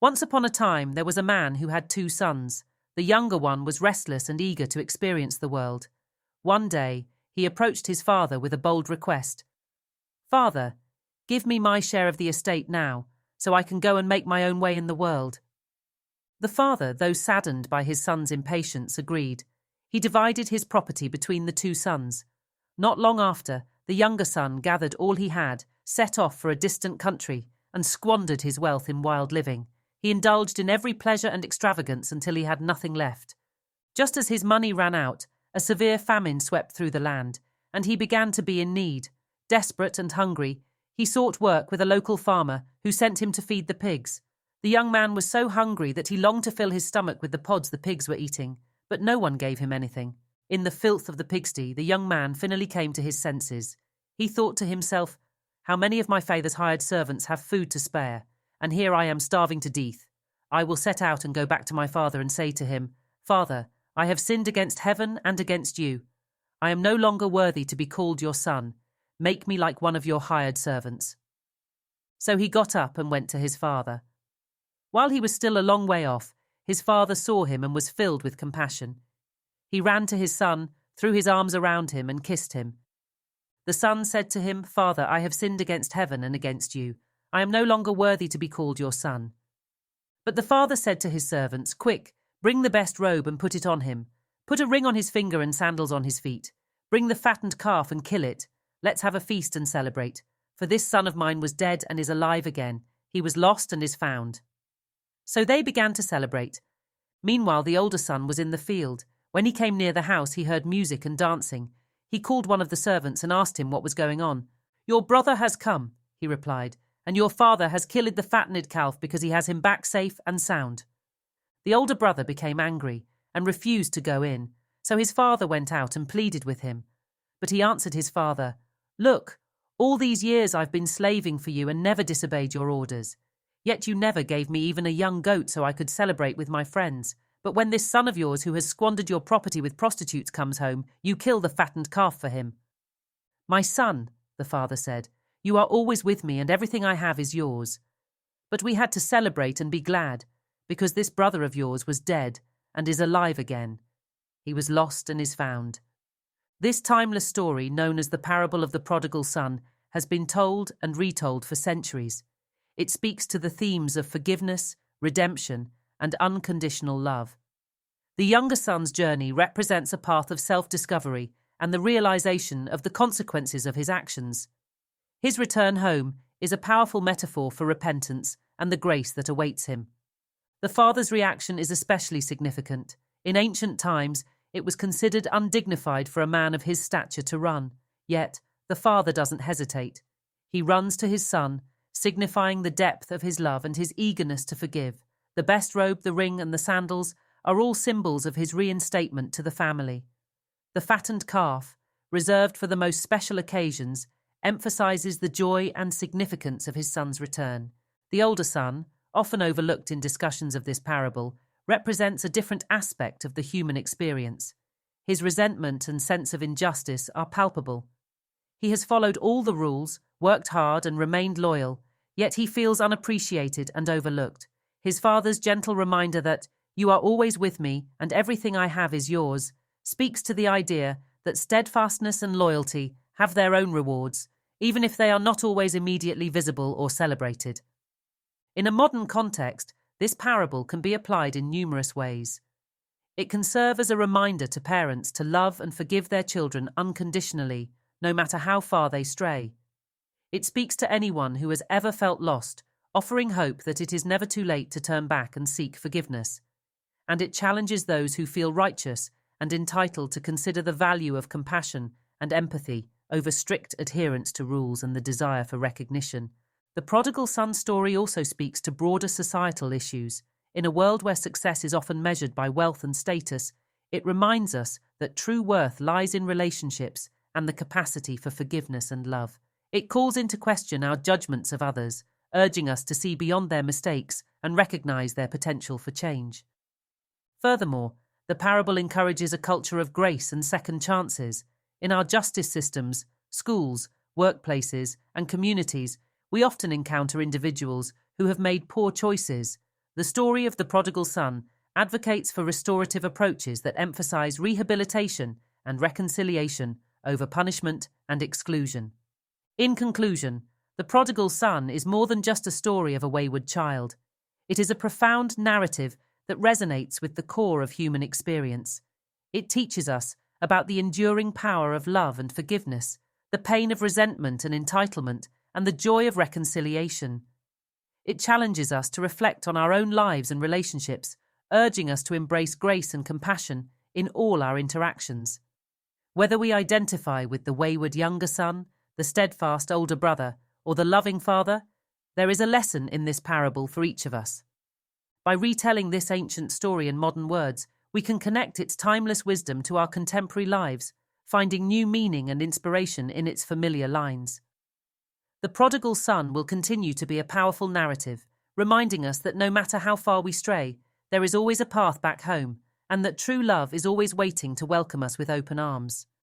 Once upon a time, there was a man who had 2 sons. The younger one was restless and eager to experience the world. One day, he approached his father with a bold request. "Father, give me my share of the estate now, so I can go and make my own way in the world." The father, though saddened by his son's impatience, agreed. He divided his property between the 2 sons. Not long after, the younger son gathered all he had, set off for a distant country, and squandered his wealth in wild living. He indulged in every pleasure and extravagance until he had nothing left. Just as his money ran out, a severe famine swept through the land, and he began to be in need. Desperate and hungry, he sought work with a local farmer who sent him to feed the pigs. The young man was so hungry that he longed to fill his stomach with the pods the pigs were eating, but no one gave him anything. In the filth of the pigsty, the young man finally came to his senses. He thought to himself, "How many of my father's hired servants have food to spare, and here I am starving to death. I will set out and go back to my father and say to him, 'Father, I have sinned against heaven and against you. I am no longer worthy to be called your son. Make me like one of your hired servants.'" So he got up and went to his father. While he was still a long way off, his father saw him and was filled with compassion. He ran to his son, threw his arms around him and kissed him. The son said to him, "Father, I have sinned against heaven and against you. I am no longer worthy to be called your son." But the father said to his servants, "Quick, bring the best robe and put it on him. Put a ring on his finger and sandals on his feet. Bring the fattened calf and kill it. Let's have a feast and celebrate. For this son of mine was dead and is alive again. He was lost and is found." So they began to celebrate. Meanwhile, the older son was in the field. When he came near the house, he heard music and dancing. He called one of the servants and asked him what was going on. "Your brother has come," he replied, "and your father has killed the fattened calf because he has him back safe and sound." The older brother became angry and refused to go in, so his father went out and pleaded with him. But he answered his father, "Look, all these years I've been slaving for you and never disobeyed your orders. Yet you never gave me even a young goat so I could celebrate with my friends. But when this son of yours who has squandered your property with prostitutes comes home, you kill the fattened calf for him." "My son," the father said, "you are always with me and everything I have is yours. But we had to celebrate and be glad, because this brother of yours was dead and is alive again. He was lost and is found." This timeless story, known as the parable of the prodigal son, has been told and retold for centuries. It speaks to the themes of forgiveness, redemption, and unconditional love. The younger son's journey represents a path of self-discovery and the realization of the consequences of his actions. His return home is a powerful metaphor for repentance and the grace that awaits him. The father's reaction is especially significant. In ancient times, it was considered undignified for a man of his stature to run. Yet, the father doesn't hesitate. He runs to his son, signifying the depth of his love and his eagerness to forgive. The best robe, the ring, and the sandals are all symbols of his reinstatement to the family. The fattened calf, reserved for the most special occasions, emphasizes the joy and significance of his son's return. The older son, often overlooked in discussions of this parable, represents a different aspect of the human experience. His resentment and sense of injustice are palpable. He has followed all the rules, worked hard and remained loyal, yet he feels unappreciated and overlooked. His father's gentle reminder that "you are always with me and everything I have is yours" speaks to the idea that steadfastness and loyalty have their own rewards, even if they are not always immediately visible or celebrated. In a modern context, this parable can be applied in numerous ways. It can serve as a reminder to parents to love and forgive their children unconditionally, no matter how far they stray. It speaks to anyone who has ever felt lost, offering hope that it is never too late to turn back and seek forgiveness. And it challenges those who feel righteous and entitled to consider the value of compassion and empathy over strict adherence to rules and the desire for recognition. The prodigal son story also speaks to broader societal issues. In a world where success is often measured by wealth and status, it reminds us that true worth lies in relationships and the capacity for forgiveness and love. It calls into question our judgments of others, urging us to see beyond their mistakes and recognize their potential for change. Furthermore, the parable encourages a culture of grace and second chances. In our justice systems, schools, workplaces, and communities, we often encounter individuals who have made poor choices, The story of the prodigal son advocates for restorative approaches that emphasize rehabilitation and reconciliation over punishment and exclusion. In conclusion, the prodigal son is more than just a story of a wayward child. It is a profound narrative that resonates with the core of human experience. It teaches us about the enduring power of love and forgiveness, the pain of resentment and entitlement, and the joy of reconciliation. It challenges us to reflect on our own lives and relationships, urging us to embrace grace and compassion in all our interactions. Whether we identify with the wayward younger son, the steadfast older brother, or the loving father, there is a lesson in this parable for each of us. By retelling this ancient story in modern words, we can connect its timeless wisdom to our contemporary lives, finding new meaning and inspiration in its familiar lines. The prodigal son will continue to be a powerful narrative, reminding us that no matter how far we stray, there is always a path back home, and that true love is always waiting to welcome us with open arms.